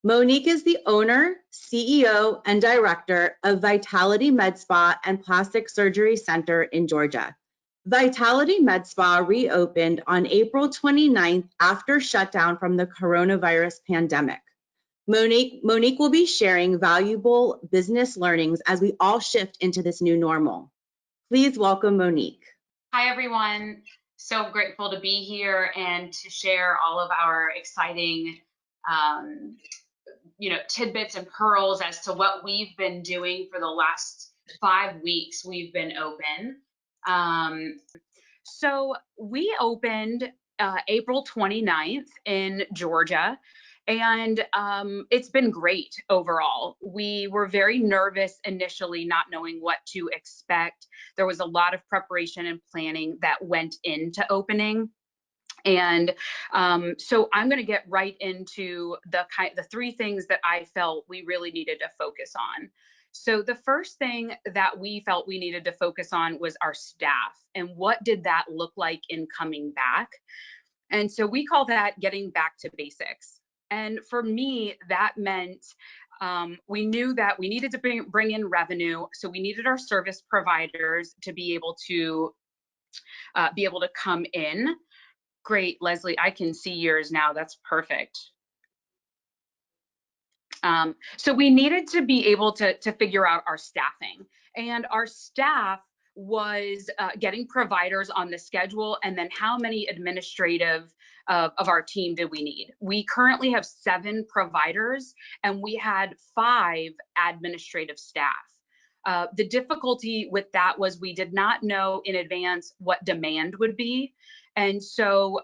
Monique is the owner, CEO, and director of Vitality Medspa and Plastic Surgery Center in Georgia. Vitality Medspa reopened on April 29th after shutdown from the coronavirus pandemic. Monique will be sharing valuable business learnings as we all shift into this new normal. Please welcome Monique. Hi, everyone. So grateful to be here and to share all of our exciting tidbits and pearls as to what we've been doing for the last 5 weeks we've been open. So we opened April 29th in Georgia, and it's been great overall. We were very nervous initially, not knowing what to expect. There was a lot of preparation and planning that went into opening. And so I'm going to get right into the 3 things that I felt we really needed to focus on. So the first thing that we felt we needed to focus on was our staff and what did that look like in coming back. And so we call that getting back to basics. And for me, that meant we knew that we needed to bring in revenue. So we needed our service providers to be able to come in. Great, Leslie, I can see yours now. That's perfect. So we needed to be able to figure out our staffing, and our staff was getting providers on the schedule, and then how many administrative of our team did we need? We currently have 7 providers, and we had 5 administrative staff. The difficulty with that was we did not know in advance what demand would be. And so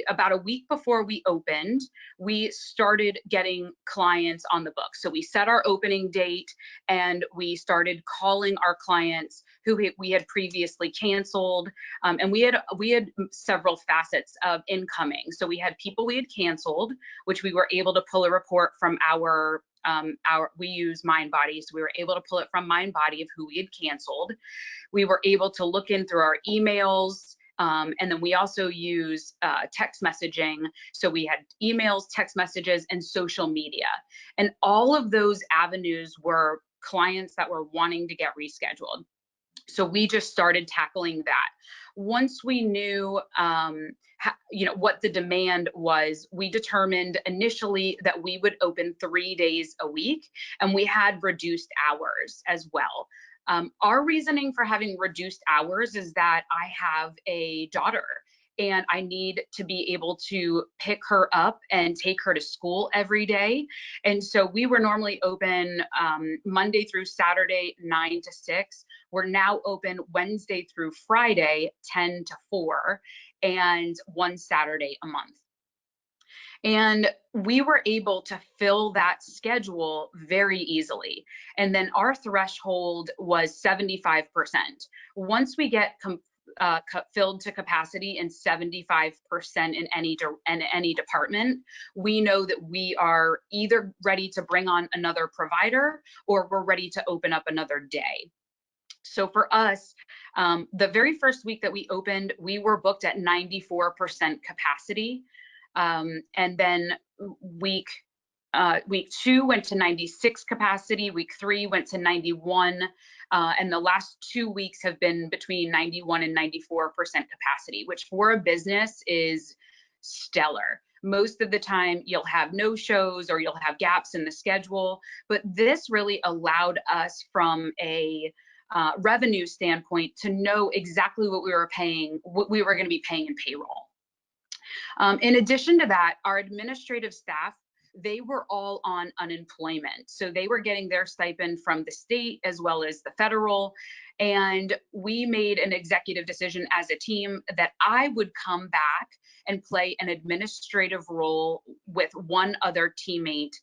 about a week before we opened, we started getting clients on the books. So we set our opening date and we started calling our clients who we had previously canceled. And we had several facets of incoming. So we had people we had canceled, which we were able to pull a report from we use MindBody, so we were able to pull it from MindBody of who we had canceled. We were able to look in through our emails. And then we also use text messaging. So we had emails, text messages, and social media. And all of those avenues were clients that were wanting to get rescheduled. So we just started tackling that. Once we knew what the demand was, we determined initially that we would open 3 days a week, and we had reduced hours as well. Our reasoning for having reduced hours is that I have a daughter and I need to be able to pick her up and take her to school every day. And so we were normally open Monday through Saturday, 9 to 6. We're now open Wednesday through Friday, 10 to 4, and 1 Saturday a month. And we were able to fill that schedule very easily. And then our threshold was 75%. Once we get filled to capacity in 75% in any department, we know that we are either ready to bring on another provider or we're ready to open up another day. So for us, the very first week that we opened, we were booked at 94% capacity. And then week 2 went to 96 capacity, week 3 went to 91, and the last 2 weeks have been between 91 and 94% capacity, which for a business is stellar. Most of the time you'll have no shows or you'll have gaps in the schedule, but this really allowed us from a revenue standpoint to know exactly what we were going to be paying in payroll. In addition to that, our administrative staff, they were all on unemployment. So they were getting their stipend from the state as well as the federal. And we made an executive decision as a team that I would come back and play an administrative role with one other teammate.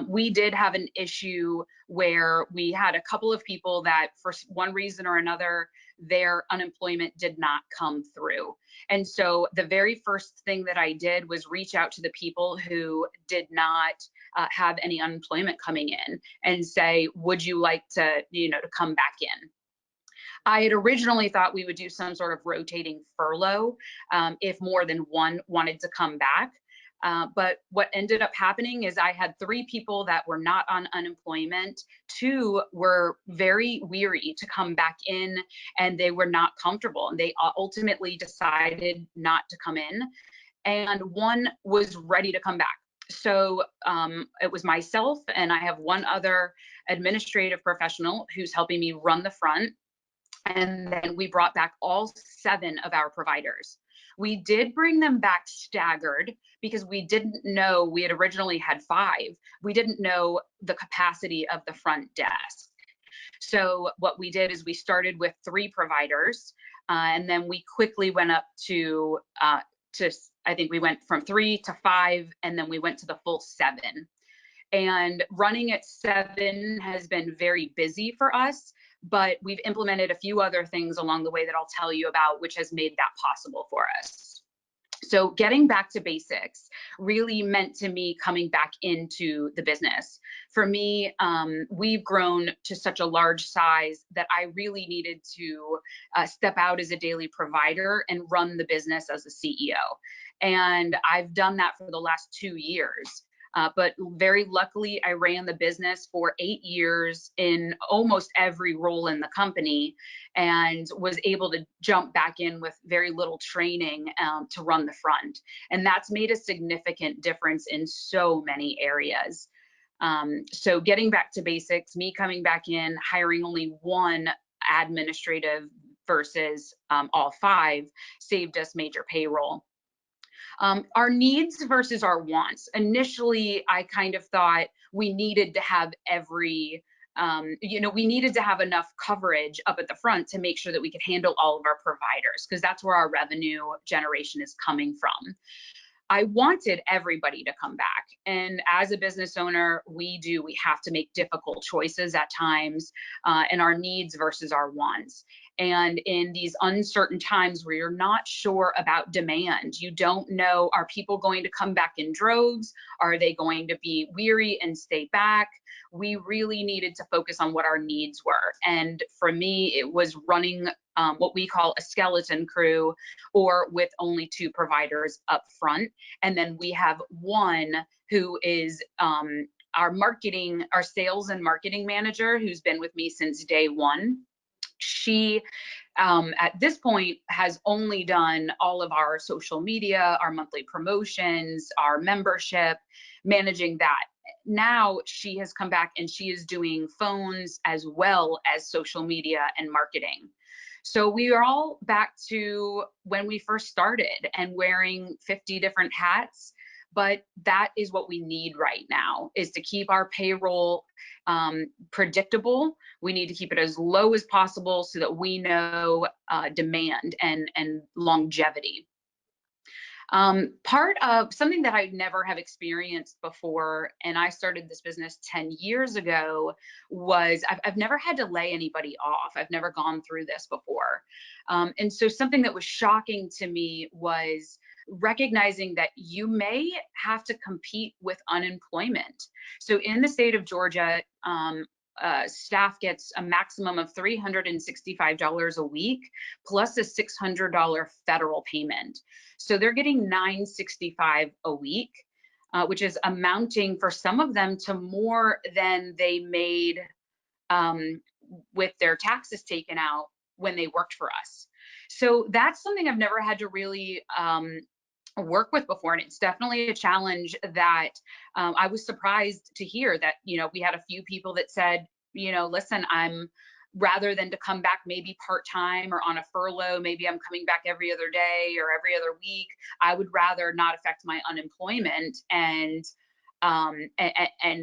We did have an issue where we had a couple of people that for one reason or another, their unemployment did not come through. And so the very first thing that I did was reach out to the people who did not have any unemployment coming in and say, would you like to come back in? I had originally thought we would do some sort of rotating furlough if more than one wanted to come back. But what ended up happening is I had 3 people that were not on unemployment. 2 were very weary to come back in, and they were not comfortable. And they ultimately decided not to come in. And 1 was ready to come back. So it was myself, and I have 1 other administrative professional who's helping me run the front. And then we brought back all 7 of our providers. We did bring them back staggered because we didn't know, we had originally had 5. We didn't know the capacity of the front desk. So what we did is we started with 3 providers, and then we quickly went up to I think we went from 3 to 5, and then we went to the full 7. And running at 7 has been very busy for us, but we've implemented a few other things along the way that I'll tell you about, which has made that possible for us. So getting back to basics really meant to me coming back into the business. For me, we've grown to such a large size that I really needed to step out as a daily provider and run the business as a CEO. And I've done that for the last 2 years. But very luckily, I ran the business for 8 years in almost every role in the company, and was able to jump back in with very little training to run the front. And that's made a significant difference in so many areas. So getting back to basics, me coming back in, hiring only 1 administrative versus all 5 saved us major payroll. Our needs versus our wants. Initially, I kind of thought we needed to have every, we needed to have enough coverage up at the front to make sure that we could handle all of our providers, because that's where our revenue generation is coming from. I wanted everybody to come back. And as a business owner, we have to make difficult choices at times, and our needs versus our wants. And in these uncertain times where you're not sure about demand, you don't know, are people going to come back in droves? Are they going to be weary and stay back? We really needed to focus on what our needs were. And for me, it was running what we call a skeleton crew, or with only 2 providers up front. And then we have 1 who is our sales and marketing manager, who's been with me since day 1. She, at this point, has only done all of our social media, our monthly promotions, our membership, managing that. Now she has come back and she is doing phones as well as social media and marketing. So we are all back to when we first started and wearing 50 different hats. But that is what we need right now, is to keep our payroll predictable. We need to keep it as low as possible so that we know demand and longevity. Part of something that I never have experienced before, and I started this business 10 years ago, was I've never had to lay anybody off. I've never gone through this before. And so something that was shocking to me was recognizing that you may have to compete with unemployment. So in the state of Georgia, staff gets a maximum of $365 a week plus a $600 federal payment. So they're getting $965 a week, which is amounting for some of them to more than they made with their taxes taken out when they worked for us. So that's something I've never had to really work with before, and it's definitely a challenge that I was surprised to hear that, we had a few people that said, listen, rather than to come back maybe part-time or on a furlough, maybe I'm coming back every other day or every other week, I would rather not affect my unemployment and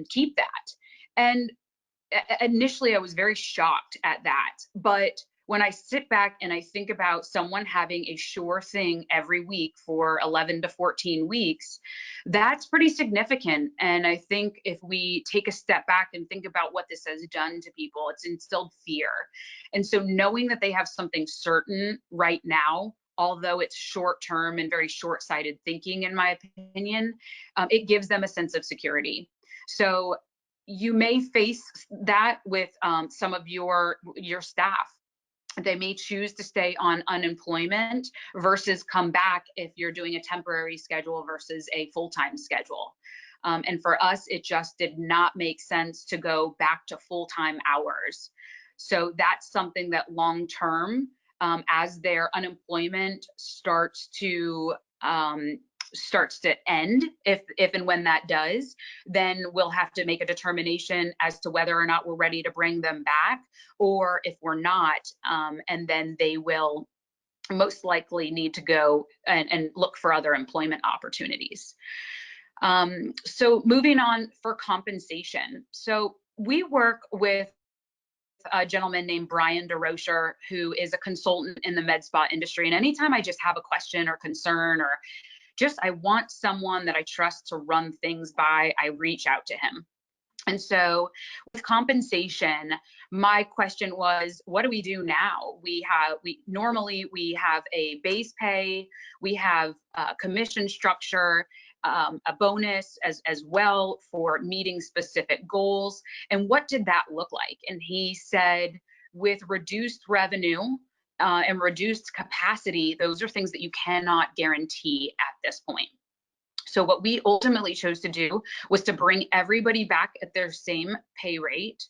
keep that. And initially I was very shocked at that, but when I sit back and I think about someone having a sure thing every week for 11 to 14 weeks, that's pretty significant. And I think if we take a step back and think about what this has done to people, it's instilled fear. And so knowing that they have something certain right now, although it's short term and very short-sighted thinking, in my opinion, it gives them a sense of security. So you may face that with some of your staff. They may choose to stay on unemployment versus come back if you're doing a temporary schedule versus a full-time schedule. And for us, it just did not make sense to go back to full-time hours. So that's something that long-term, as their unemployment starts to end, if and when that does, then we'll have to make a determination as to whether or not we're ready to bring them back, or if we're not, and then they will most likely need to go and look for other employment opportunities. So moving on for compensation. So we work with a gentleman named Brian DeRocher, who is a consultant in the med spa industry. And anytime I just have a question or concern, or just I want someone that I trust to run things by, I reach out to him. And so with compensation, my question was, what do we do now? We normally have a base pay, we have a commission structure, a bonus as well for meeting specific goals. And what did that look like? And he said, with reduced revenue and reduced capacity, those are things that you cannot guarantee at this point. So what we ultimately chose to do was to bring everybody back at their same pay rate,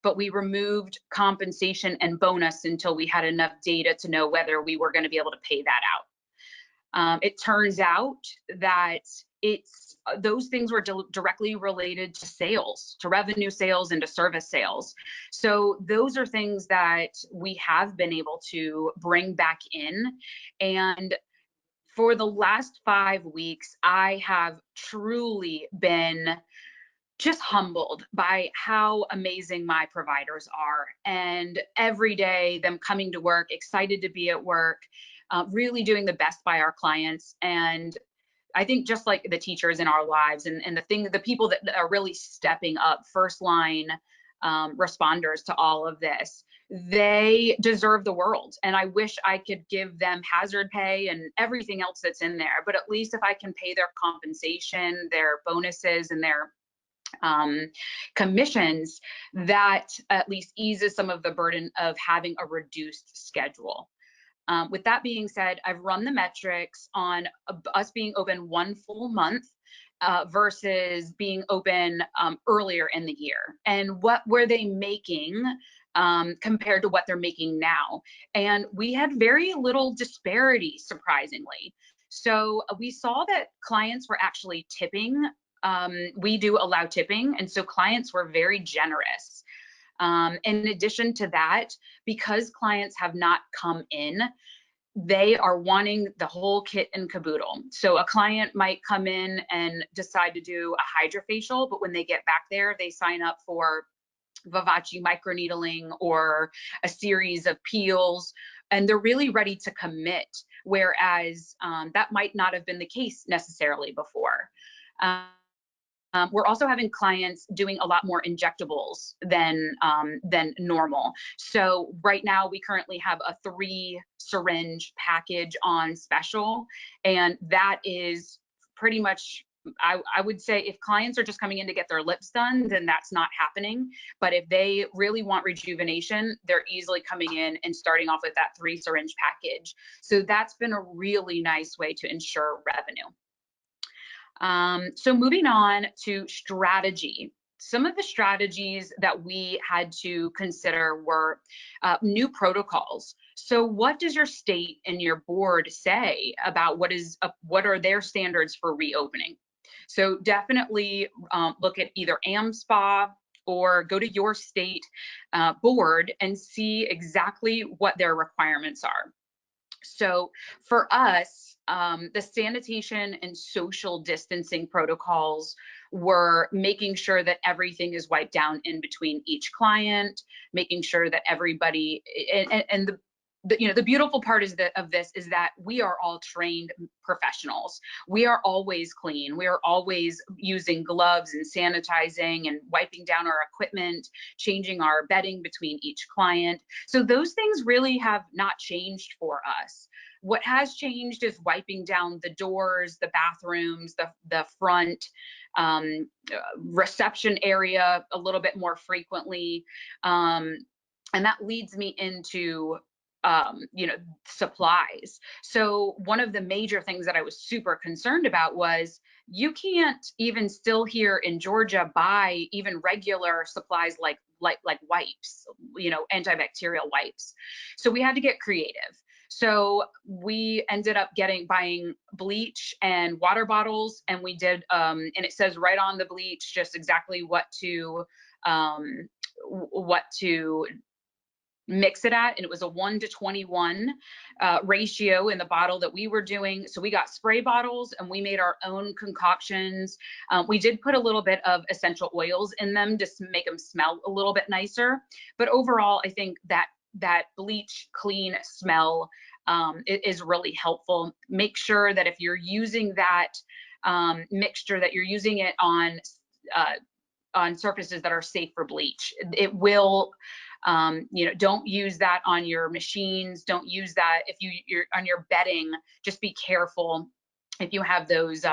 but we removed compensation and bonus until we had enough data to know whether we were going to be able to pay that out. It turns out that those things were directly related to sales, to revenue sales and to service sales. So those are things that we have been able to bring back in. And for the last 5 weeks, I have truly been just humbled by how amazing my providers are. And every day, them coming to work, excited to be at work, really doing the best by our clients. And I think just like the teachers in our lives and the people that are really stepping up, first line responders to all of this, they deserve the world. And I wish I could give them hazard pay and everything else that's in there. But at least if I can pay their compensation, their bonuses, and their commissions, that at least eases some of the burden of having a reduced schedule. With that being said, I've run the metrics on us being open 1 full month versus being open earlier in the year. And what were they making compared to what they're making now? And we had very little disparity, surprisingly. So we saw that clients were actually tipping. We do allow tipping, and so clients were very generous. In addition to that, because clients have not come in, they are wanting the whole kit and caboodle. So a client might come in and decide to do a hydrofacial, but when they get back there, they sign up for Vivace microneedling or a series of peels, and they're really ready to commit, whereas that might not have been the case necessarily before. We're also having clients doing a lot more injectables than normal. So right now we currently have a 3 syringe package on special, and that is pretty much, I would say, if clients are just coming in to get their lips done, then that's not happening. But if they really want rejuvenation, they're easily coming in and starting off with that 3 syringe package. So that's been a really nice way to ensure revenue. So moving on to strategy. Some of the strategies that we had to consider were new protocols. So what does your state and your board say about what are their standards for reopening? So definitely look at either AmSpa or go to your state board and see exactly what their requirements are. So for us, the sanitation and social distancing protocols were making sure that everything is wiped down in between each client, making sure that everybody, and the beautiful part of this is that we are all trained professionals. We are always clean. We are always using gloves and sanitizing and wiping down our equipment, changing our bedding between each client. So those things really have not changed for us. What has changed is wiping down the doors, the bathrooms, the front reception area a little bit more frequently. And that leads me into you know, supplies. So one of the major things that I was super concerned about was you can't even still here in Georgia buy even regular supplies like wipes, you know, antibacterial wipes. So we had to get creative. So we ended up buying bleach and water bottles, and we did and it says right on the bleach just exactly um, what to mix it at, and it was a 1 to 21 ratio in the bottle that we were doing. So we got spray bottles and we made our own concoctions. We did put a little bit of essential oils in them just to make them smell a little bit nicer, but overall I think that bleach clean smell is really helpful. Make sure that if you're using that mixture, that you're using it on surfaces that are safe for bleach. It will, you know, don't use that on your machines. Don't use that if you're on your bedding. Just be careful. If you have those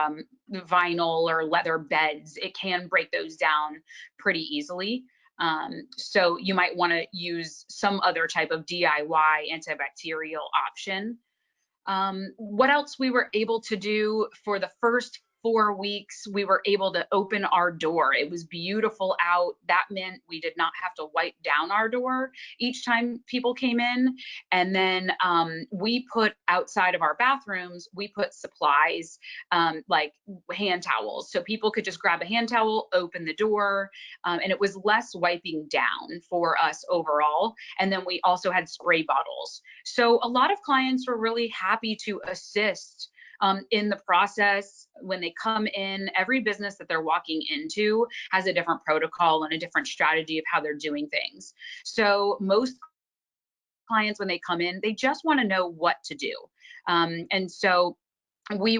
vinyl or leather beds, it can break those down pretty easily. So you might want to use some other type of DIY antibacterial option. What else we were able to do for the first 4 weeks, we were able to open our door. It was beautiful out. That meant we did not have to wipe down our door each time people came in. And then we put outside of our bathrooms, we put supplies like hand towels. So people could just grab a hand towel, open the door, and it was less wiping down for us overall. And then we also had spray bottles. So a lot of clients were really happy to assist in the process when they come in. Every business that they're walking into has a different protocol and a different strategy of how they're doing things. So most clients, when they come in, they just want to know what to do. And so we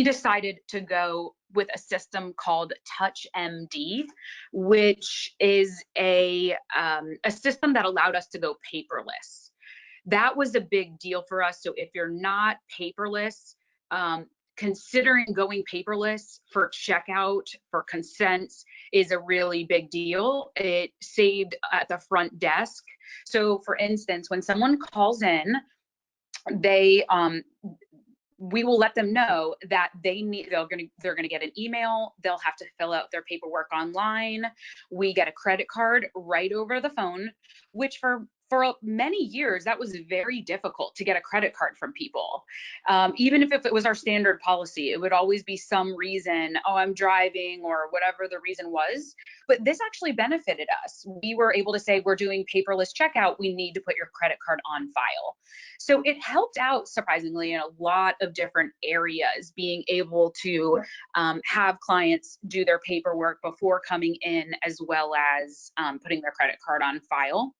decided to go with a system called Touch MD, which is a system that allowed us to go paperless. That was a big deal for us. So if you're not paperless, considering going paperless for checkout, for consents, is a really big deal. It saved at the front desk. So for instance, when someone calls in, we will let them know that they're going to get an email. They'll have to fill out their paperwork online. We get a credit card right over the phone, which for many years that was very difficult to get a credit card from people. Even if it was our standard policy, it would always be some reason, oh, I'm driving, or whatever the reason was. But this actually benefited us. We were able to say, we're doing paperless checkout, we need to put your credit card on file. So it helped out, surprisingly, in a lot of different areas, being able to have clients do their paperwork before coming in, as well as putting their credit card on file.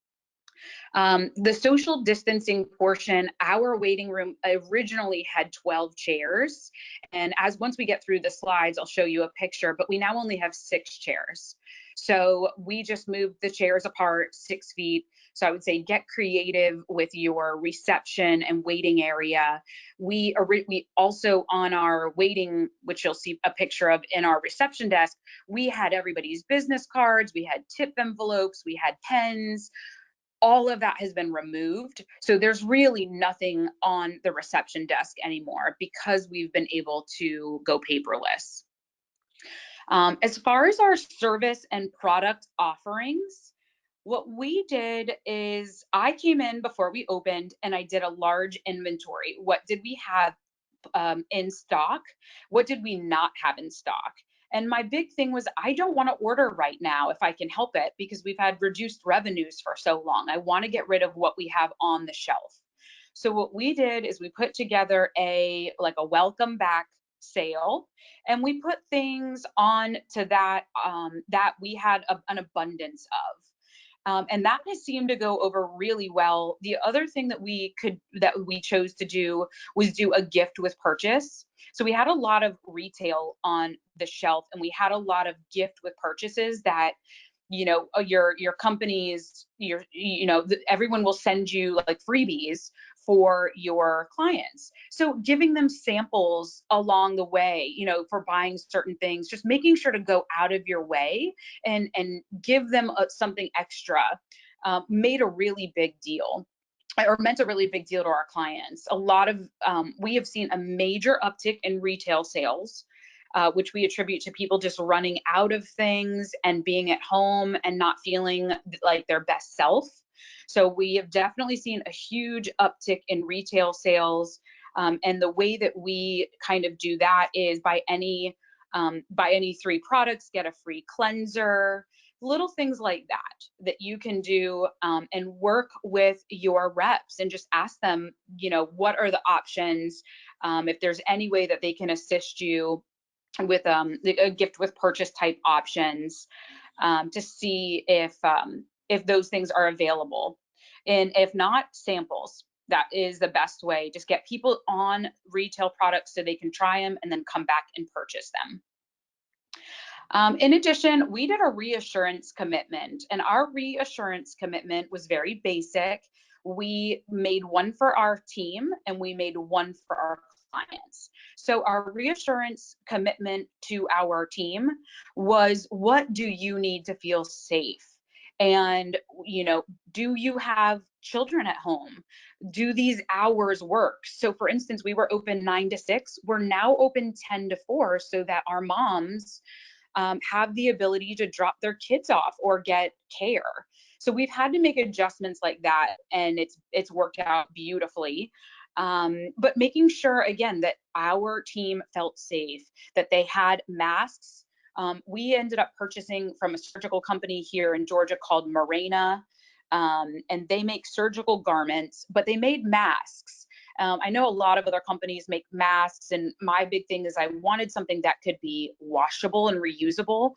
The social distancing portion, our waiting room originally had 12 chairs. And once we get through the slides, I'll show you a picture, but we now only have 6 chairs. So we just moved the chairs apart 6 feet. So I would say get creative with your reception and waiting area. We also, on our waiting, which you'll see a picture of in our reception desk, we had everybody's business cards, we had tip envelopes, we had pens. All of that has been removed. So there's really nothing on the reception desk anymore because we've been able to go paperless. As far as our service and product offerings, what we did is I came in before we opened and I did a large inventory. What did we have in stock? What did we not have in stock? And my big thing was, I don't want to order right now if I can help it, because we've had reduced revenues for so long. I want to get rid of what we have on the shelf. So what we did is we put together a welcome back sale, and we put things on to that that we had an abundance of. And that has seemed to go over really well. The other thing that we chose to do was do a gift with purchase. So we had a lot of retail on the shelf, and we had a lot of gift with purchases that, you know, your companies, everyone will send you like freebies for your clients. So giving them samples along the way, you know, for buying certain things, just making sure to go out of your way and give them something extra made a really big deal. or meant a really big deal to our clients. A lot of, we have seen a major uptick in retail sales, which we attribute to people just running out of things and being at home and not feeling like their best self. So we have definitely seen a huge uptick in retail sales. And the way that we kind of do that is buy any 3 products, get a free cleanser, little things like that you can do, and work with your reps and just ask them, what are the options, if there's any way that they can assist you with a gift with purchase type options, to see if those things are available. And if not, samples. That is the best way. Just get people on retail products so they can try them and then come back and purchase them. In addition, we did a reassurance commitment, and our reassurance commitment was very basic. We made one for our team and we made one for our clients. So our reassurance commitment to our team was, what do you need to feel safe? And, do you have children at home? Do these hours work? So for instance, we were open 9 to 6. We're now open 10 to 4 so that our moms have the ability to drop their kids off or get care. So we've had to make adjustments like that, and it's worked out beautifully. But making sure, again, that our team felt safe, that they had masks. We ended up purchasing from a surgical company here in Georgia called Mirena, and they make surgical garments, but they made masks. I know a lot of other companies make masks, and my big thing is I wanted something that could be washable and reusable,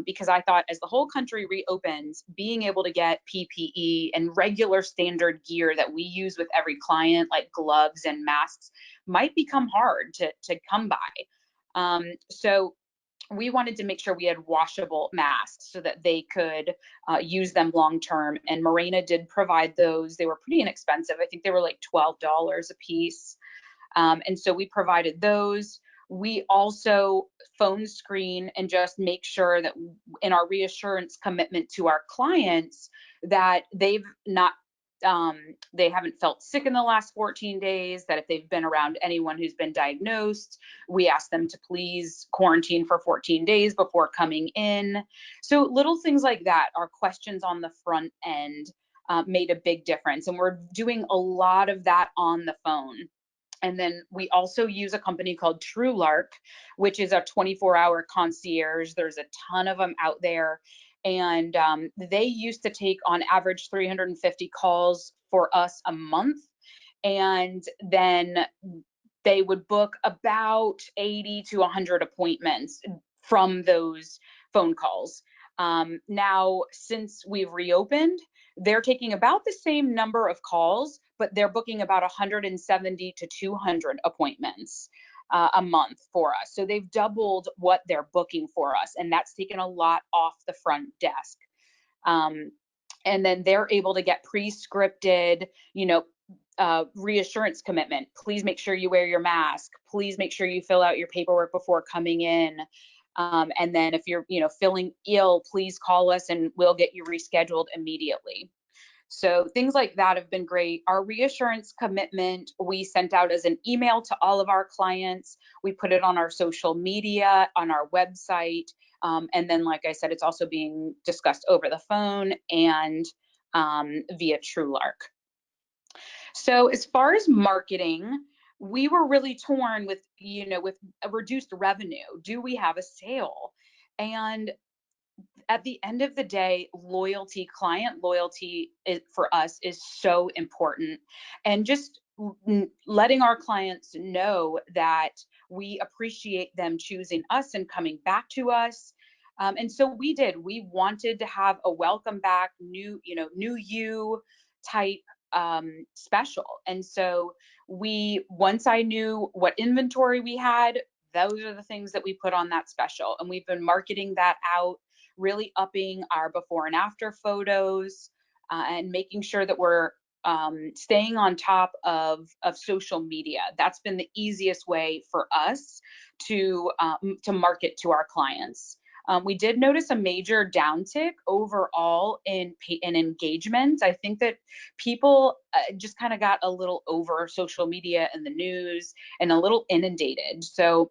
because I thought as the whole country reopens, being able to get PPE and regular standard gear that we use with every client, like gloves and masks, might become hard to come by. So we wanted to make sure we had washable masks so that they could use them long term. And Mirena did provide those. They were pretty inexpensive. I think they were like $12 a piece. And so we provided those. We also phone screen and just make sure that in our reassurance commitment to our clients that they haven't felt sick in the last 14 days, that if they've been around anyone who's been diagnosed, we ask them to please quarantine for 14 days before coming in. So little things like that, our questions on the front end made a big difference. And we're doing a lot of that on the phone. And then we also use a company called TrueLark, which is a 24-hour concierge. There's a ton of them out there. And they used to take on average 350 calls for us a month. And then they would book about 80 to 100 appointments from those phone calls. Now, since we've reopened, they're taking about the same number of calls, but they're booking about 170 to 200 appointments a month for us. So they've doubled what they're booking for us, and that's taken a lot off the front desk. And then they're able to get pre-scripted, reassurance commitment. Please make sure you wear your mask. Please make sure you fill out your paperwork before coming in. And then if you're, feeling ill, please call us and we'll get you rescheduled immediately. So things like that have been great. Our reassurance commitment, we sent out as an email to all of our clients. We put it on our social media, on our website. And then, like I said, it's also being discussed over the phone and via TrueLark. So as far as marketing, we were really torn with, with a reduced revenue. Do we have a sale? And at the end of the day, client loyalty for us is so important. And just letting our clients know that we appreciate them choosing us and coming back to us. And so we wanted to have a welcome back, new you type special. And so once I knew what inventory we had, those are the things that we put on that special. And we've been marketing that out, really upping our before and after photos, and making sure that we're staying on top of social media. That's been the easiest way for us to market to our clients. We did notice a major downtick overall in engagement. I think that people just kind of got a little over social media and the news and a little inundated. So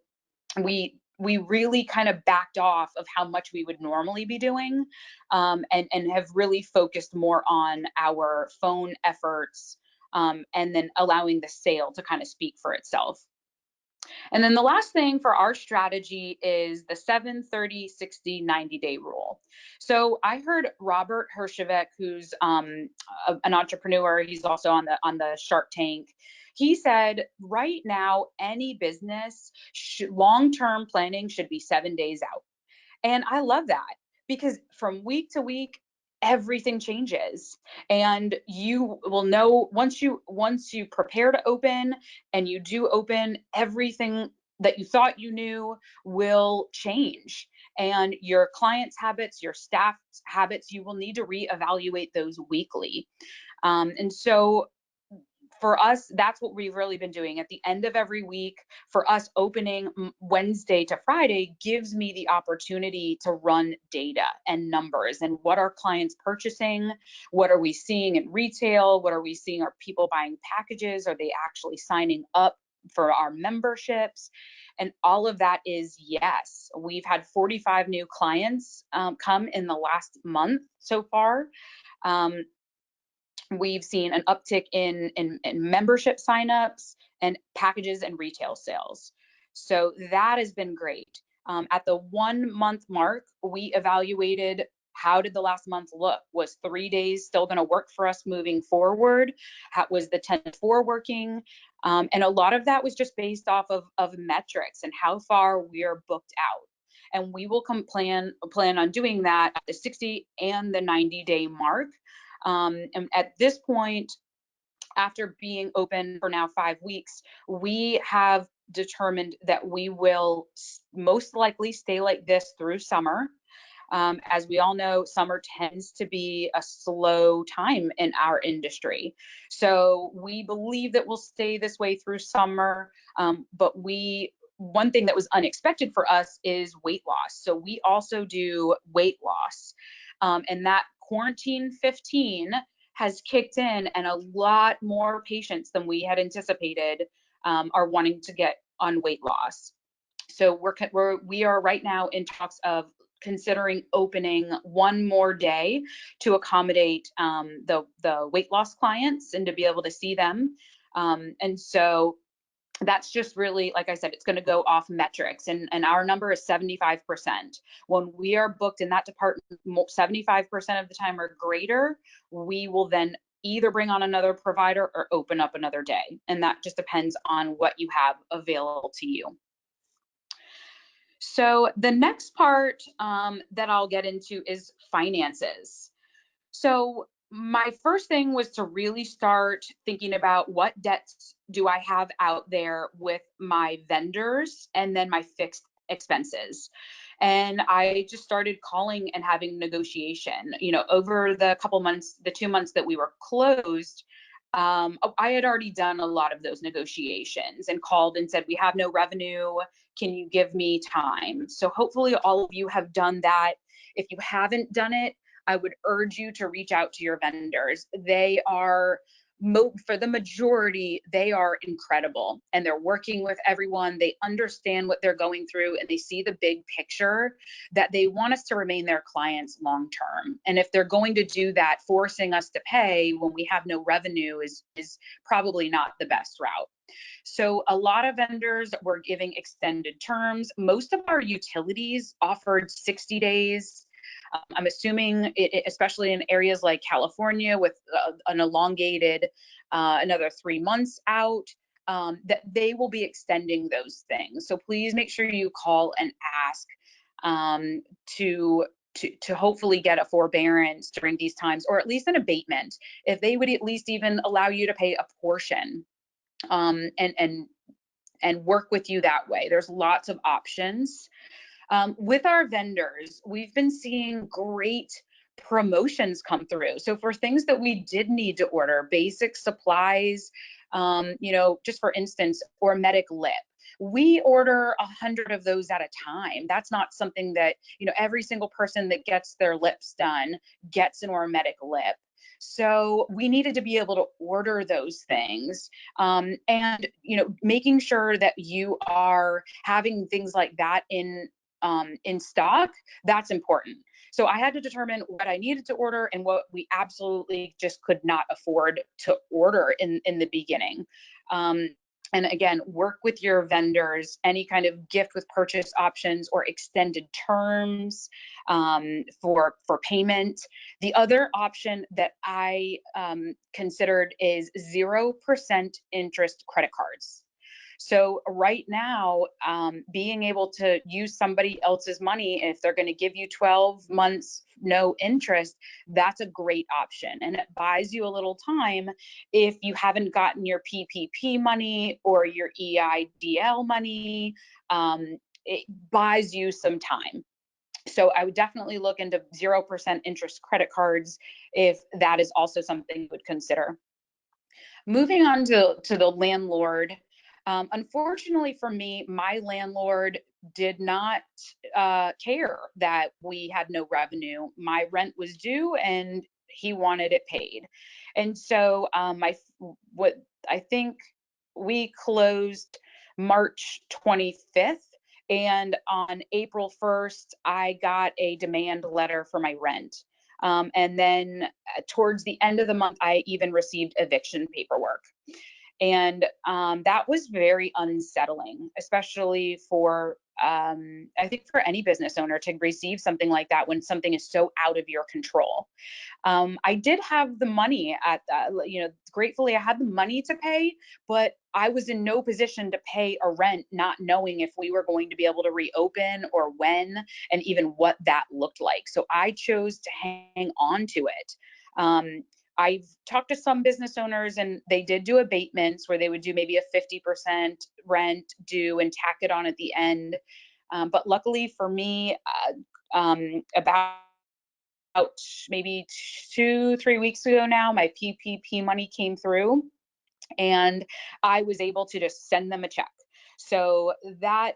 we really kind of backed off of how much we would normally be doing, and have really focused more on our phone efforts, and then allowing the sale to kind of speak for itself. And then the last thing for our strategy is the 7, 30, 60, 90-day rule. So I heard Robert Herjavec, who's an entrepreneur, he's also on the Shark Tank. He said, right now, any business long-term planning should be 7 days out. And I love that, because from week to week, everything changes, and you will know once you prepare to open and you do open, everything that you thought you knew will change, and your clients' habits, your staff's habits, you will need to reevaluate those weekly. And so for us, that's what we've really been doing. At the end of every week, for us, opening Wednesday to Friday gives me the opportunity to run data and numbers, and what are clients purchasing? What are we seeing in retail? What are we seeing? Are people buying packages? Are they actually signing up for our memberships? And all of that is yes. We've had 45 new clients come in the last month so far. We've seen an uptick in membership signups and packages and retail sales. So that has been great. At the 1 month mark, we evaluated, how did the last month look? Was 3 days still going to work for us moving forward? How was the 10-4 working? And a lot of that was just based off of metrics and how far we're booked out. And we will plan on doing that at the 60 and the 90-day mark. And at this point, after being open for now 5 weeks, we have determined that we will most likely stay like this through summer. As we all know, summer tends to be a slow time in our industry. So we believe that we'll stay this way through summer. But one thing that was unexpected for us is weight loss. So we also do weight loss. And that quarantine 15 has kicked in, and a lot more patients than we had anticipated are wanting to get on weight loss. So we are right now in talks of considering opening one more day to accommodate the weight loss clients and to be able to see them. And so that's just really, like I said, it's going to go off metrics, and our number is 75%. When we are booked in that department 75% of the time or greater, we will then either bring on another provider or open up another day, and that just depends on what you have available to you. So the next part that I'll get into is finances. So my first thing was to really start thinking about, what debts do I have out there with my vendors, and then my fixed expenses. And I just started calling and having negotiation. Over the 2 months that we were closed, I had already done a lot of those negotiations and called and said, we have no revenue. Can you give me time? So hopefully all of you have done that. If you haven't done it, I would urge you to reach out to your vendors. They are, for the majority, they are incredible, and they're working with everyone. They understand what they're going through, and they see the big picture, that they want us to remain their clients long term. And if they're going to do that, forcing us to pay when we have no revenue is probably not the best route. So a lot of vendors were giving extended terms. Most of our utilities offered 60 days. I'm assuming, especially in areas like California with an elongated another 3 months out, that they will be extending those things. So please make sure you call and ask to hopefully get a forbearance during these times, or at least an abatement, if they would at least even allow you to pay a portion, and work with you that way. There's lots of options. With our vendors, we've been seeing great promotions come through. So for things that we did need to order, basic supplies, just for instance, Ormetic lip, we order 100 of those at a time. That's not something that, every single person that gets their lips done gets an hormetic lip. So we needed to be able to order those things, and making sure that you are having things like that in stock. That's important. So I had to determine what I needed to order and what we absolutely just could not afford to order in the beginning. And again, work with your vendors, any kind of gift with purchase options or extended terms for payment. The other option that I considered is 0% interest credit cards. So right now, being able to use somebody else's money, if they're going to give you 12 months, no interest, that's a great option. And it buys you a little time if you haven't gotten your PPP money or your EIDL money. It buys you some time. So I would definitely look into 0% interest credit cards if that is also something you would consider. Moving on to the landlord. Unfortunately for me, my landlord did not care that we had no revenue. My rent was due and he wanted it paid. And so I think we closed March 25th. And on April 1st, I got a demand letter for my rent. And then towards the end of the month, I even received eviction paperwork. And that was very unsettling, especially for, I think for any business owner to receive something like that when something is so out of your control. I did have the money gratefully I had the money to pay, but I was in no position to pay a rent, not knowing if we were going to be able to reopen or when, and even what that looked like. So I chose to hang on to it. I've talked to some business owners and they did do abatements where they would do maybe a 50% rent due and tack it on at the end. But luckily for me, about maybe 2-3 weeks ago now, my PPP money came through and I was able to just send them a check. So that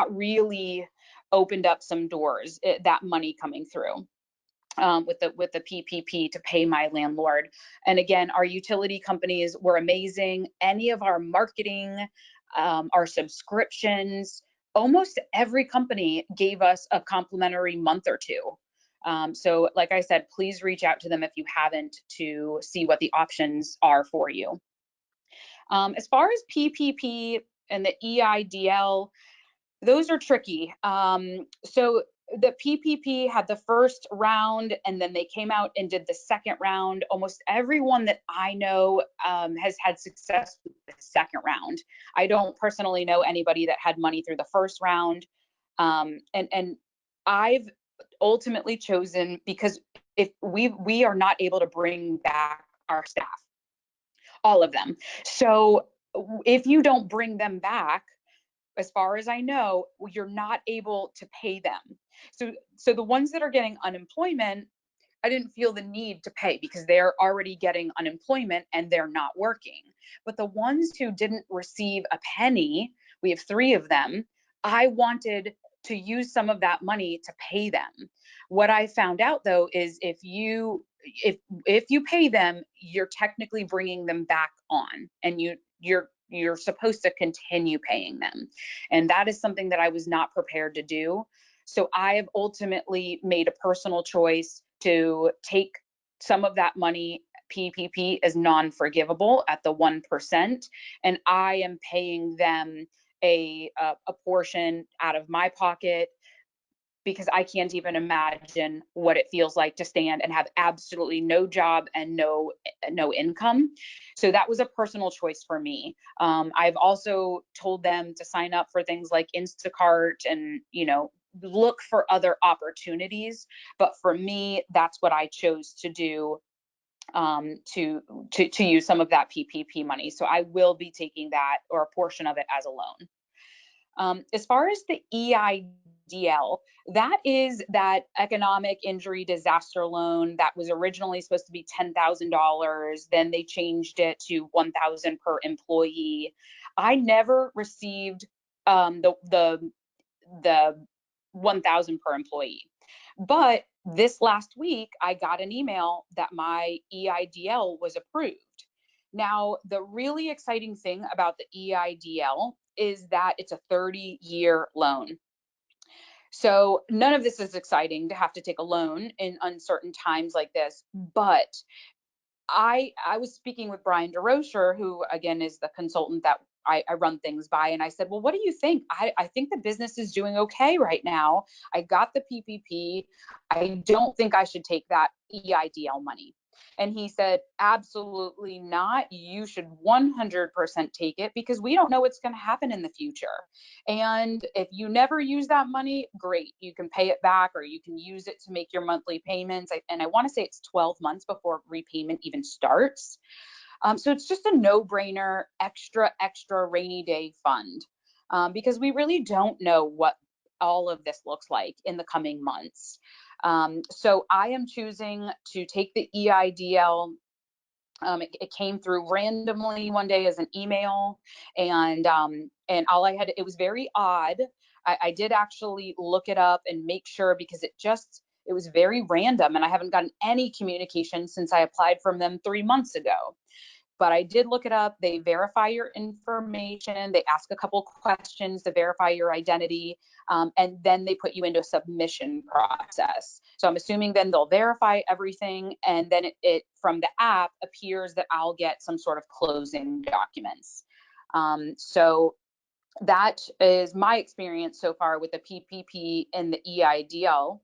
really opened up some doors, that money coming through. With the PPP to pay my landlord. And again, our utility companies were amazing. Any of our marketing, our subscriptions, almost every company gave us a complimentary month or two. So like I said, please reach out to them if you haven't to see what the options are for you. As far as PPP and the EIDL, those are tricky. So the PPP had the first round and then they came out and did the second round. Almost everyone that I know has had success with the second round. I don't personally know anybody that had money through the first round. And I've ultimately chosen, because if we are not able to bring back our staff, all of them. So if you don't bring them back, as far as I know, you're not able to pay them. So the ones that are getting unemployment, I didn't feel the need to pay because they're already getting unemployment and they're not working. But the ones who didn't receive a penny, we have 3 of them, I wanted to use some of that money to pay them. What I found out though is if you pay them, you're technically bringing them back on, and you're supposed to continue paying them. And that is something that I was not prepared to do. So I have ultimately made a personal choice to take some of that money. PPP is non-forgivable at the 1%, and I am paying them a portion out of my pocket, because I can't even imagine what it feels like to stand and have absolutely no job and no income. So that was a personal choice for me. I've also told them to sign up for things like Instacart and, look for other opportunities. But for me, that's what I chose to do, to use some of that PPP money. So I will be taking that, or a portion of it, as a loan. As far as the EIDL, that is that economic injury disaster loan that was originally supposed to be $10,000. Then they changed it to $1,000 per employee. I never received the 1,000 per employee. But this last week, I got an email that my EIDL was approved. Now, the really exciting thing about the EIDL is that it's a 30-year loan. So none of this is exciting to have to take a loan in uncertain times like this, but I was speaking with Brian DeRocher, who again is the consultant that I run things by, and I said, well, what do you think? I think the business is doing okay right now. I got the PPP. I don't think I should take that EIDL money. And he said, absolutely not. You should 100% take it because we don't know what's going to happen in the future. And if you never use that money, great. You can pay it back or you can use it to make your monthly payments. And I want to say it's 12 months before repayment even starts. So it's just a no-brainer, extra rainy day fund because we really don't know what all of this looks like in the coming months. So I am choosing to take the EIDL. It came through randomly one day as an email, and all I had, it was very odd. I did actually look it up and make sure because it was very random, and I haven't gotten any communication since I applied from them 3 months ago. But I did look it up. They verify your information. They ask a couple questions to verify your identity. And then they put you into a submission process. So I'm assuming then they'll verify everything. And then it from the app appears that I'll get some sort of closing documents. So that is my experience so far with the PPP and the EIDL.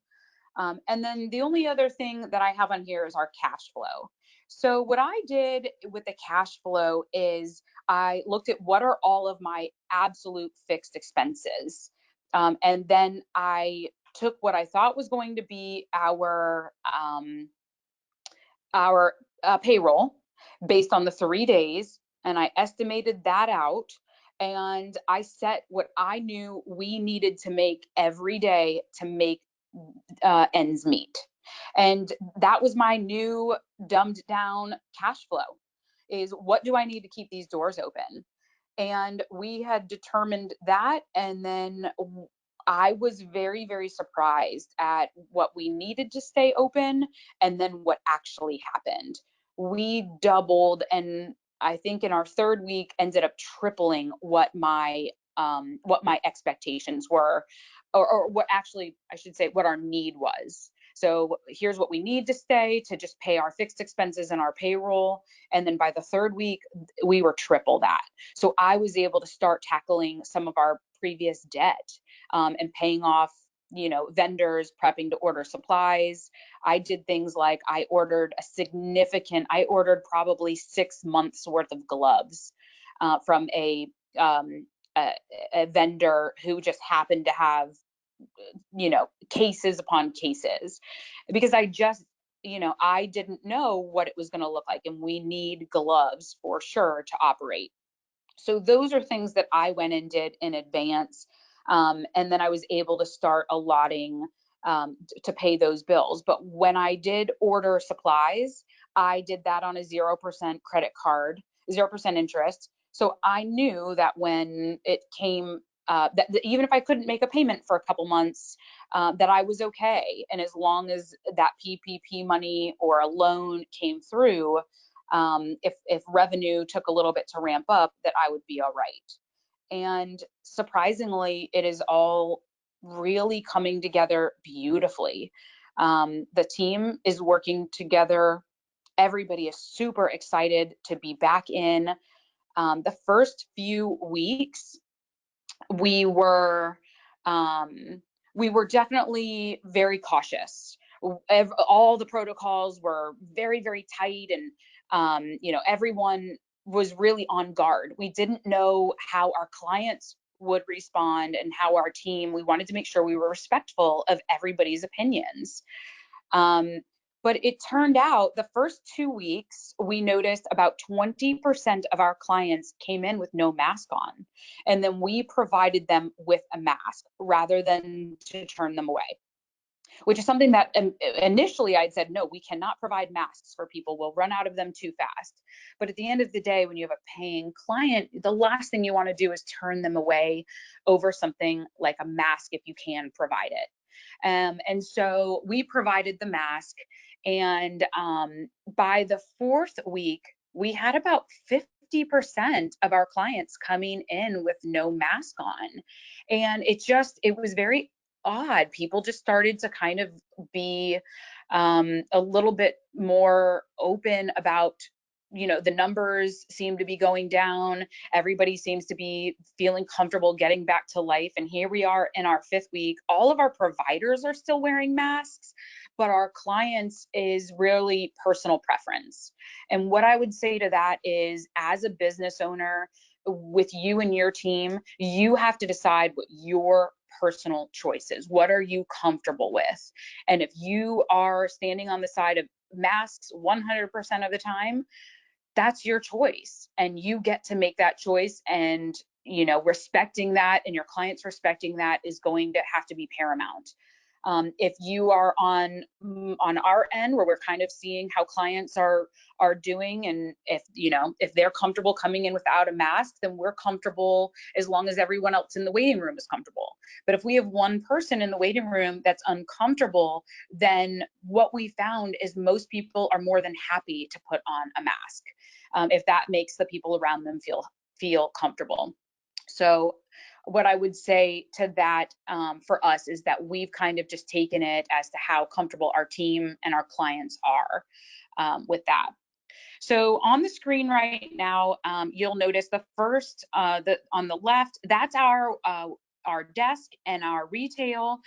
And then the only other thing that I have on here is our cash flow. So what I did with the cash flow is I looked at what are all of my absolute fixed expenses. And then I took what I thought was going to be our payroll based on the 3 days, and I estimated that out. And I set what I knew we needed to make every day to make ends meet. And that was my new dumbed down cash flow is what do I need to keep these doors open? And we had determined that. And then I was very surprised at what we needed to stay open and then what actually happened. We doubled, and I think in our third week ended up tripling what my expectations were, or what actually I should say what our need was. So here's what we need to stay to just pay our fixed expenses and our payroll. And then by the third week, we were triple that. So I was able to start tackling some of our previous debt and paying off, vendors, prepping to order supplies. I did things like I ordered probably 6 months worth of gloves from a vendor who just happened to have cases upon cases because I didn't know what it was going to look like, and we need gloves for sure to operate. So those are things that I went and did in advance, and then I was able to start allotting to pay those bills. But when I did order supplies, I did that on a 0% credit card, 0% interest. So I knew that when it came, that even if I couldn't make a payment for a couple months, that I was okay. And as long as that PPP money or a loan came through, if revenue took a little bit to ramp up, that I would be all right. And surprisingly, it is all really coming together beautifully. The team is working together. Everybody is super excited to be back in. The first few weeks, we were definitely very cautious. All the protocols were very tight, and everyone was really on guard. We didn't know how our clients would respond and how our team. We wanted to make sure we were respectful of everybody's opinions. But it turned out the first 2 weeks, we noticed about 20% of our clients came in with no mask on. And then we provided them with a mask rather than to turn them away. which is something that initially I'd said, no, we cannot provide masks for people. We'll run out of them too fast. But at the end of the day, when you have a paying client, the last thing you want to do is turn them away over something like a mask if you can provide it. And so we provided the mask, and by the 4th week, we had about 50% of our clients coming in with no mask on. And it was very odd. People just started to kind of be a little bit more open about, the numbers seem to be going down. Everybody seems to be feeling comfortable getting back to life. And here we are in our 5th week. All of our providers are still wearing masks, but our clients is really personal preference. And what I would say to that is, as a business owner, with you and your team, you have to decide what your personal choices. What are you comfortable with? And if you are standing on the side of masks 100% of the time, that's your choice, and you get to make that choice. And respecting that, and your clients respecting that, is going to have to be paramount. If you are on our end, where we're kind of seeing how clients are doing, and if they're comfortable coming in without a mask, then we're comfortable as long as everyone else in the waiting room is comfortable. But if we have one person in the waiting room that's uncomfortable, then what we found is most people are more than happy to put on a mask, if that makes the people around them feel comfortable. So what I would say to that, for us, is that we've kind of just taken it as to how comfortable our team and our clients are with that. So on the screen right now, you'll notice the first, on the left, that's our desk and our retail.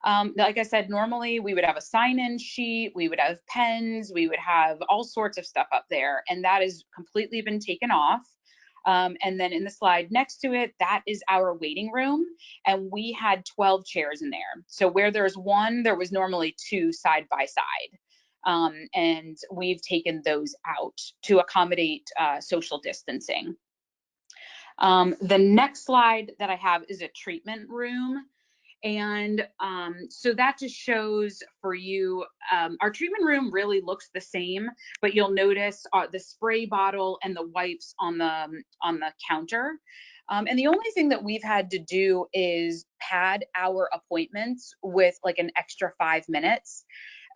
Like I said, normally we would have a sign-in sheet, we would have pens, we would have all sorts of stuff up there, and that has completely been taken off. And then in the slide next to it, that is our waiting room. And we had 12 chairs in there. So where there's one, there was normally 2 side by side. And we've taken those out to accommodate social distancing. The next slide that I have is a treatment room. And so that just shows for you, our treatment room really looks the same, but you'll notice the spray bottle and the wipes on the counter. And the only thing that we've had to do is pad our appointments with like an extra 5 minutes.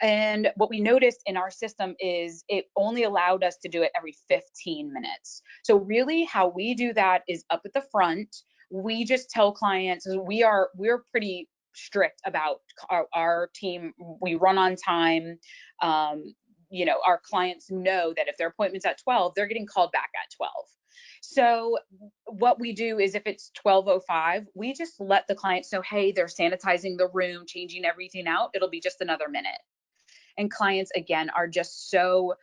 And what we noticed in our system is it only allowed us to do it every 15 minutes. So really how we do that is up at the front. We just tell clients, we're pretty strict about our team. We run on time. Our clients know that if their appointment's at 12, they're getting called back at 12. So what we do is, if it's 12:05, we just let the clients know, hey, they're sanitizing the room, changing everything out. It'll be just another minute. And clients, again, are just so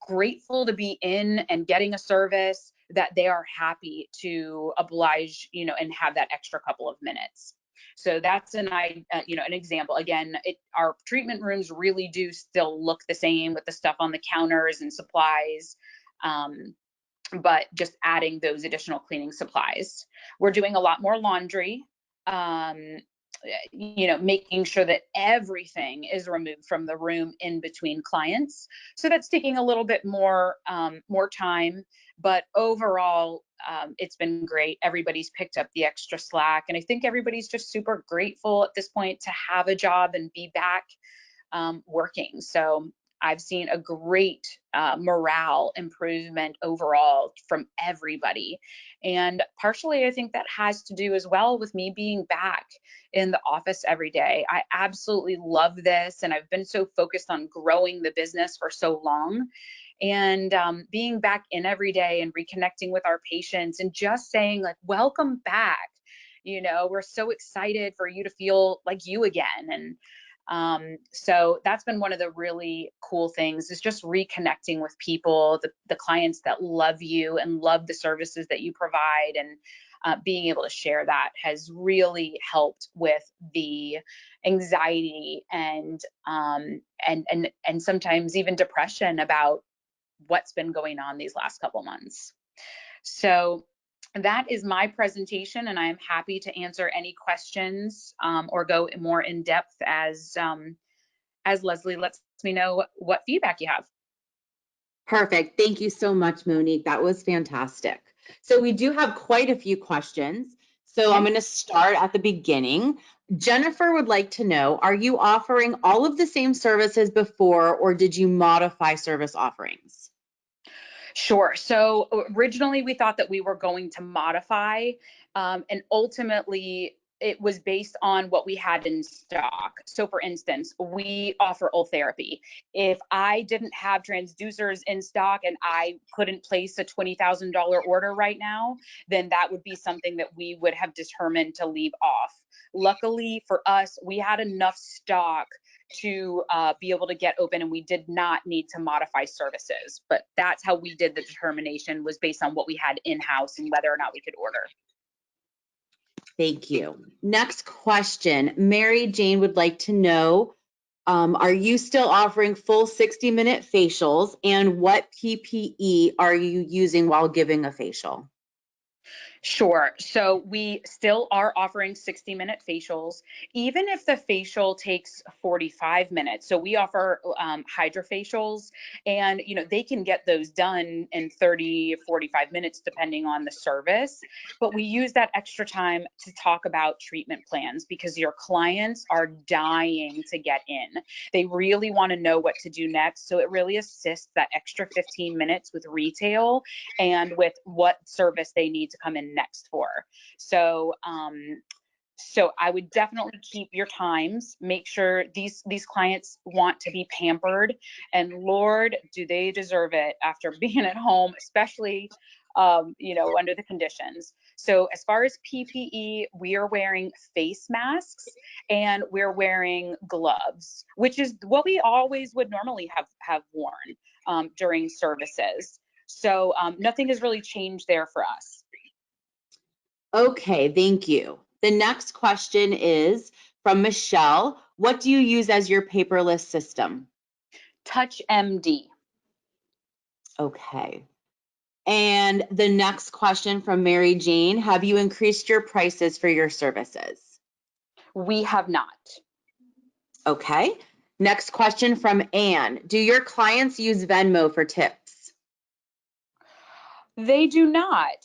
grateful to be in and getting a service that they are happy to oblige, and have that extra couple of minutes. So that's an example. Again, our treatment rooms really do still look the same with the stuff on the counters and supplies, but just adding those additional cleaning supplies. We're doing a lot more laundry. Making sure that everything is removed from the room in between clients. So that's taking a little bit more time, but overall, it's been great. Everybody's picked up the extra slack, and I think everybody's just super grateful at this point to have a job and be back working. So I've seen a great morale improvement overall from everybody. And partially, I think that has to do as well with me being back in the office every day. I absolutely love this, and I've been so focused on growing the business for so long. And being back in every day and reconnecting with our patients and just saying, like, welcome back. We're so excited for you to feel like you again. And so that's been one of the really cool things, is just reconnecting with people, the clients that love you and love the services that you provide, and being able to share that has really helped with the anxiety and sometimes even depression about what's been going on these last couple months. So that is my presentation, and I am happy to answer any questions or go more in depth as Leslie lets me know what feedback you have. Perfect. Thank you so much, Monique. That was fantastic. So we do have quite a few questions. So I'm Okay. going to start at the beginning. Jennifer would like to know, are you offering all of the same services before, or did you modify service offerings? Sure. So originally we thought that we were going to modify, and ultimately it was based on what we had in stock. So for instance, we offer therapy. If I didn't have transducers in stock and I couldn't place a $20,000 order right now, then that would be something that we would have determined to leave off. Luckily for us, we had enough stock to be able to get open, and we did not need to modify services. But that's how we did the determination, was based on what we had in-house and whether or not we could order. Thank you. Next question. Mary Jane would like to know, are you still offering full 60-minute facials, and what PPE are you using while giving a facial? Sure. So we still are offering 60-minute facials, even if the facial takes 45 minutes. So we offer hydrofacials, and they can get those done in 30, 45 minutes, depending on the service. But we use that extra time to talk about treatment plans, because your clients are dying to get in. They really want to know what to do next. So it really assists that extra 15 minutes with retail and with what service they need to come in next for. So so I would definitely keep your times. Make sure these clients want to be pampered, and Lord, do they deserve it after being at home, especially under the conditions. So as far as PPE, we are wearing face masks and we're wearing gloves, which is what we always would normally have worn during services. So nothing has really changed there for us. Okay, thank you. The next question is from Michelle. What do you use as your paperless system? Touch MD. Okay. And the next question from Mary Jane. Have you increased your prices for your services? We have not. Okay. Next question from Anne. Do your clients use Venmo for tips? They do not.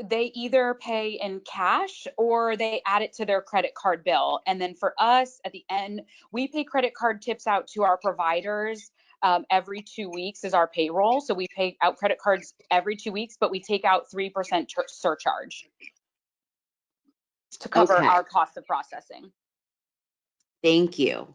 They either pay in cash or they add it to their credit card bill. And then for us, at the end, we pay credit card tips out to our providers every 2 weeks is our payroll. So we pay out credit cards every 2 weeks, but we take out 3% surcharge to cover Okay, our cost of processing. thank you.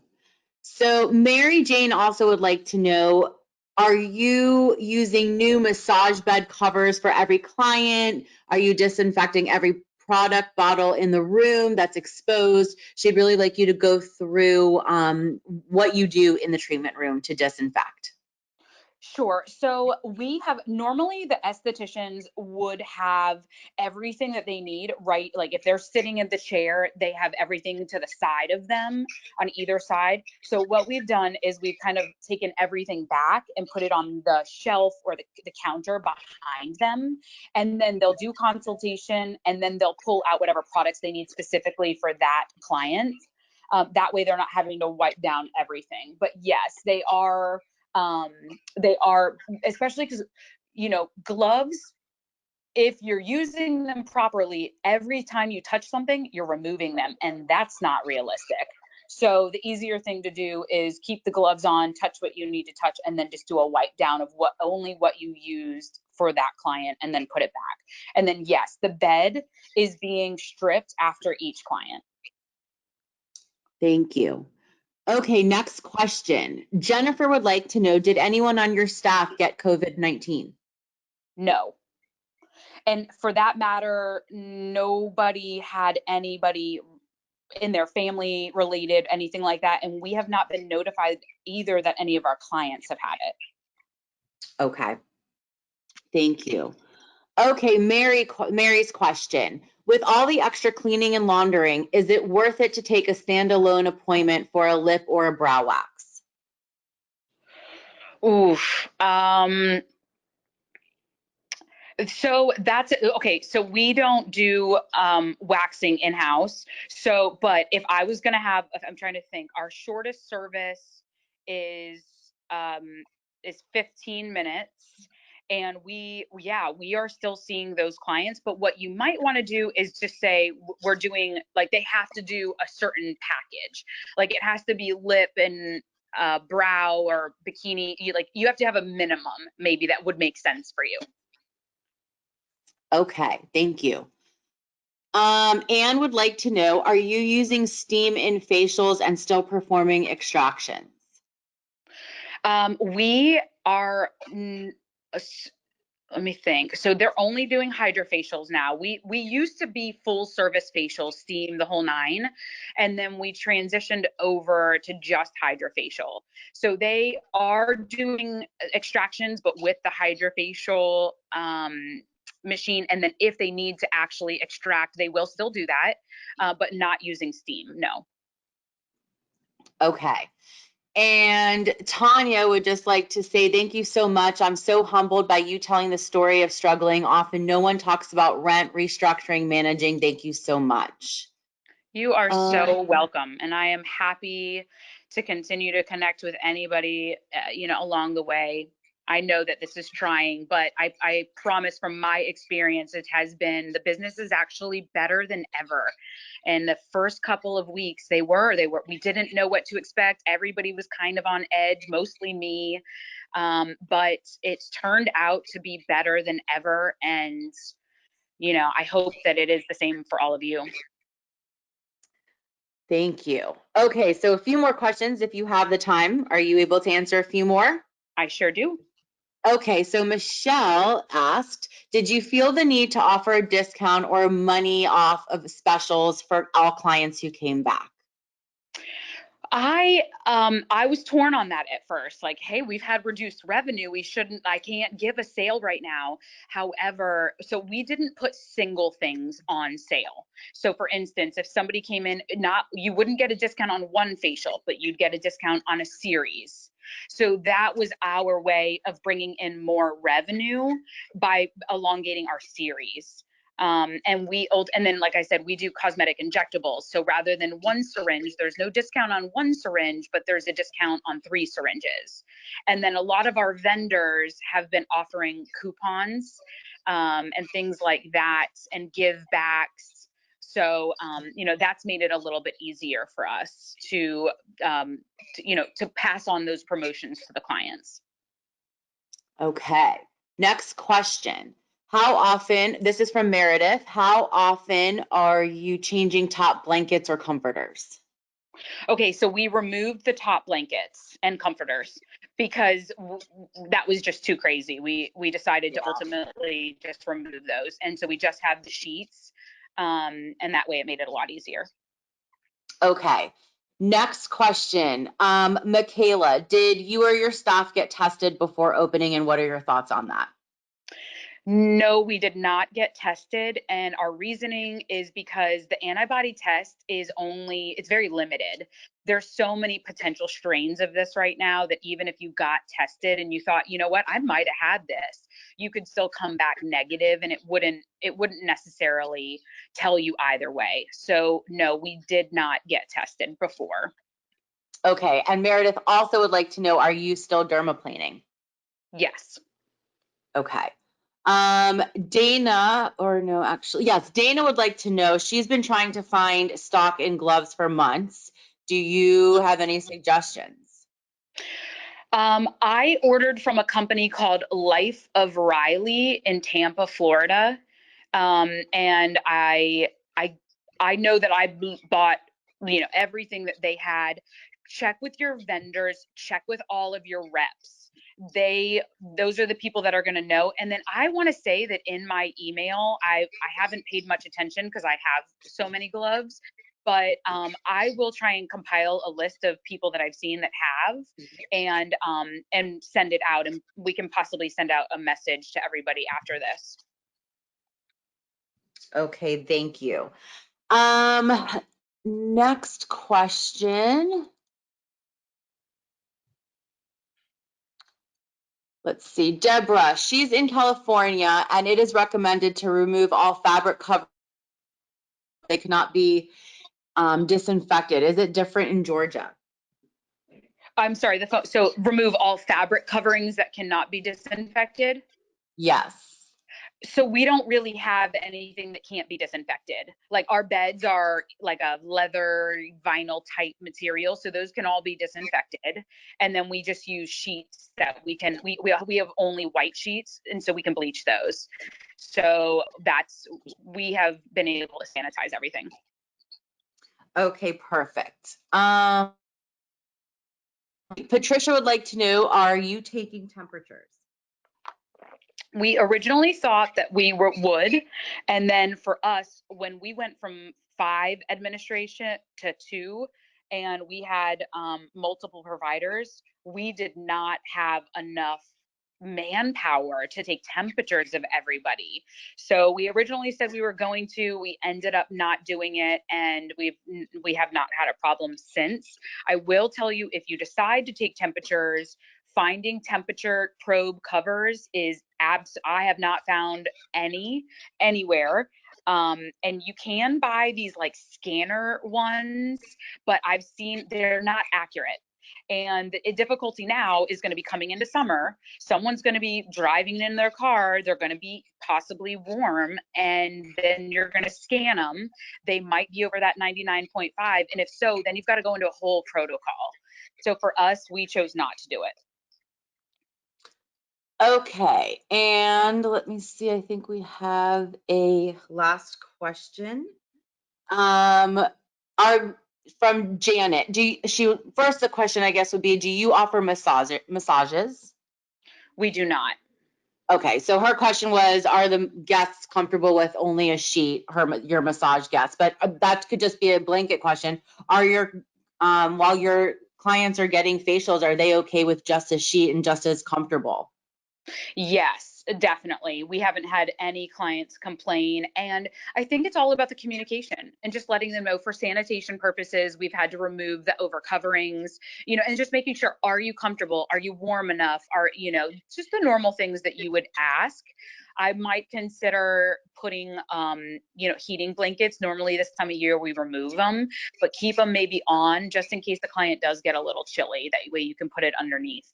So Mary Jane also would like to know, are you using new massage bed covers for every client? Are you disinfecting every product bottle in the room that's exposed? She'd really like you to go through what you do in the treatment room to disinfect. Sure. So we have, normally the estheticians would have everything that they need, right? Like if they're sitting in the chair, they have everything to the side of them on either side. So what we've done is we've kind of taken everything back and put it on the shelf or the counter behind them. And then they'll do consultation, and then they'll pull out whatever products they need specifically for that client. That way they're not having to wipe down everything. But yes, they are, especially because gloves, if you're using them properly, every time you touch something you're removing them, and that's not realistic. So the easier thing to do is keep the gloves on, touch what you need to touch, and then just do a wipe down of what you used for that client, and then put it back. And then yes, the bed is being stripped after each client. Thank you. Okay, next question. Jennifer would like to know, did anyone on your staff get COVID-19? No. And for that matter, nobody had anybody in their family related, anything like that. And we have not been notified either that any of our clients have had it. Okay, thank you. Okay, Mary's question. With all the extra cleaning and laundering, is it worth it to take a standalone appointment for a lip or a brow wax? Oof. So that's okay. So we don't do waxing in-house. So, but if I was going to have, I'm trying to think, our shortest service is um, is 15 minutes. And we are still seeing those clients. But what you might want to do is just say we're doing, like, they have to do a certain package. Like it has to be lip and brow or bikini. You have to have a minimum, maybe that would make sense for you. Okay, thank you. Anne would like to know, are you using steam in facials and still performing extractions? We are, let me think. So they're only doing hydrofacials now. We used to be full service facial, steam, the whole nine, and then we transitioned over to just hydrofacial. So they are doing extractions, but with the hydrofacial machine. And then if they need to actually extract, they will still do that, but not using steam. No. Okay. And Tanya would just like to say, thank you so much. I'm so humbled by you telling the story of struggling. Often no one talks about rent, restructuring, managing. Thank you so much. You are so welcome. And I am happy to continue to connect with anybody, along the way. I know that this is trying, but I promise from my experience, the business is actually better than ever. And the first couple of weeks we didn't know what to expect. Everybody was kind of on edge, mostly me. But it's turned out to be better than ever. And, I hope that it is the same for all of you. Thank you. Okay, so a few more questions if you have the time. Are you able to answer a few more? I sure do. Okay, so Michelle asked, did you feel the need to offer a discount or money off of specials for all clients who came back? I was torn on that at first. Like, hey, we've had reduced revenue. I can't give a sale right now. However, so we didn't put single things on sale. So for instance, if somebody came in, you wouldn't get a discount on one facial, but you'd get a discount on a series. So that was our way of bringing in more revenue by elongating our series. And then, like I said, we do cosmetic injectables. So rather than one syringe, there's no discount on one syringe, but there's a discount on 3 syringes. And then a lot of our vendors have been offering coupons and things like that, and give backs. So, that's made it a little bit easier for us to pass on those promotions to the clients. Okay, next question. How often, this is from Meredith, how often are you changing top blankets or comforters? Okay, so we removed the top blankets and comforters because that was just too crazy. We decided to ultimately just remove those, and so we just have the sheets, and that way it made it a lot easier. Okay, next question. Michaela, did you or your staff get tested before opening, and what are your thoughts on that? No, we did not get tested. And our reasoning is because the antibody test it's very limited. There's so many potential strains of this right now that even if you got tested and you thought, you know what, I might have had this, you could still come back negative, and it wouldn't necessarily tell you either way. So no, we did not get tested before. Okay, and Meredith also would like to know, are you still dermaplaning? Yes. Okay. Dana would like to know, she's been trying to find stock in gloves for months. Do you have any suggestions? I ordered from a company called Life of Riley in Tampa, Florida. And I know that I bought, everything that they had. Check with your vendors, check with all of your reps. Those are the people that are going to know. And then I want to say that in my email, I haven't paid much attention because I have so many gloves, but I will try and compile a list of people that I've seen that have, and send it out, and we can possibly send out a message to everybody after this. Okay, thank you. Next question. Let's see, Deborah, she's in California, and it is recommended to remove all fabric cover. They cannot be disinfected. Is it different in Georgia? I'm sorry, so remove all fabric coverings that cannot be disinfected? Yes. So we don't really have anything that can't be disinfected. Like our beds are like a leather vinyl type material, so those can all be disinfected. And then we just use sheets that we have only white sheets, and so we can bleach those. So we have been able to sanitize everything. Okay, perfect. Patricia would like to know, are you taking temperatures? We originally thought that we would, and then for us, when we went from 5 administration to 2, and we had multiple providers, we did not have enough manpower to take temperatures of everybody. So we originally said we were going to, we ended up not doing it, and we have not had a problem since. I will tell you, if you decide to take temperatures, finding temperature probe covers is I have not found anywhere. And you can buy these like scanner ones, but I've seen they're not accurate. And the difficulty now is going to be coming into summer. Someone's going to be driving in their car. They're going to be possibly warm, and then you're going to scan them. They might be over that 99.5. And if so, then you've got to go into a whole protocol. So for us, we chose not to do it. Okay, and let me see, I think we have a last question. From Janet. First the question I guess would be, do you offer massages? We do not. Okay, so her question was, are the guests comfortable with only a sheet, your massage guests? But that could just be a blanket question. While your clients are getting facials, are they okay with just a sheet and just as comfortable? Yes, definitely. We haven't had any clients complain. And I think it's all about the communication and just letting them know for sanitation purposes, we've had to remove the over coverings, and just making sure, are you comfortable? Are you warm enough? Just the normal things that you would ask. I might consider putting, heating blankets. Normally this time of year we remove them, but keep them maybe on just in case the client does get a little chilly. That way you can put it underneath.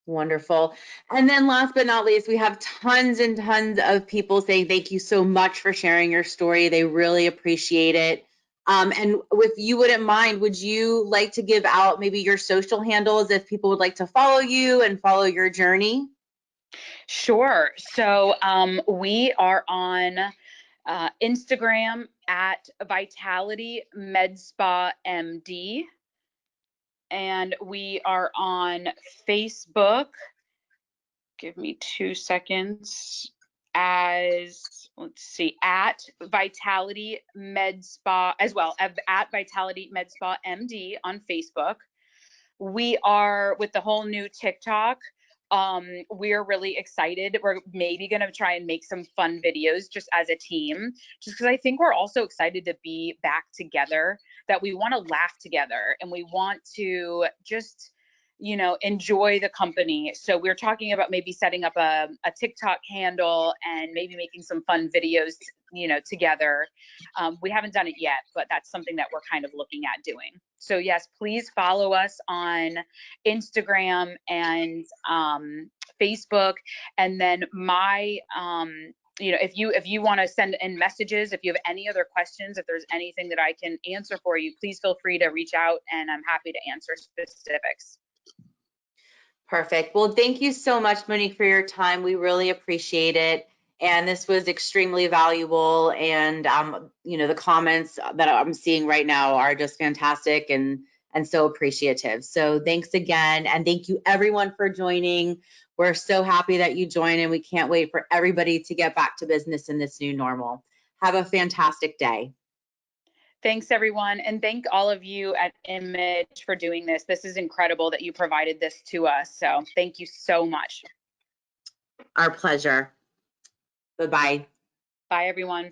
Wonderful. And then last but not least, we have tons and tons of people saying thank you so much for sharing your story. They really appreciate it. And if you wouldn't mind, would you like to give out maybe your social handles if people would like to follow you and follow your journey? Sure. So we are on Instagram at Vitality Medspa MD. And we are on Facebook. Give me 2 seconds. Let's see, at Vitality Medspa as well, at Vitality Medspa MD on Facebook. We are with the whole new TikTok. We're really excited. We're maybe going to try and make some fun videos just as a team, just because I think we're also excited to be back together, that we want to laugh together and we want to just enjoy the company. So we're talking about maybe setting up a TikTok handle and maybe making some fun videos, together. We haven't done it yet, but that's something that we're kind of looking at doing. So yes, please follow us on Instagram and Facebook. And then if you want to send in messages, if you have any other questions, if there's anything that I can answer for you, please feel free to reach out and I'm happy to answer specifics. Perfect. Well, thank you so much, Monique, for your time. We really appreciate it. And this was extremely valuable. And, the comments that I'm seeing right now are just fantastic and so appreciative. So thanks again. And thank you everyone for joining. We're so happy that you joined and we can't wait for everybody to get back to business in this new normal. Have a fantastic day. Thanks, everyone. And thank all of you at Image for doing this. This is incredible that you provided this to us. So thank you so much. Our pleasure. Bye-bye. Bye, everyone.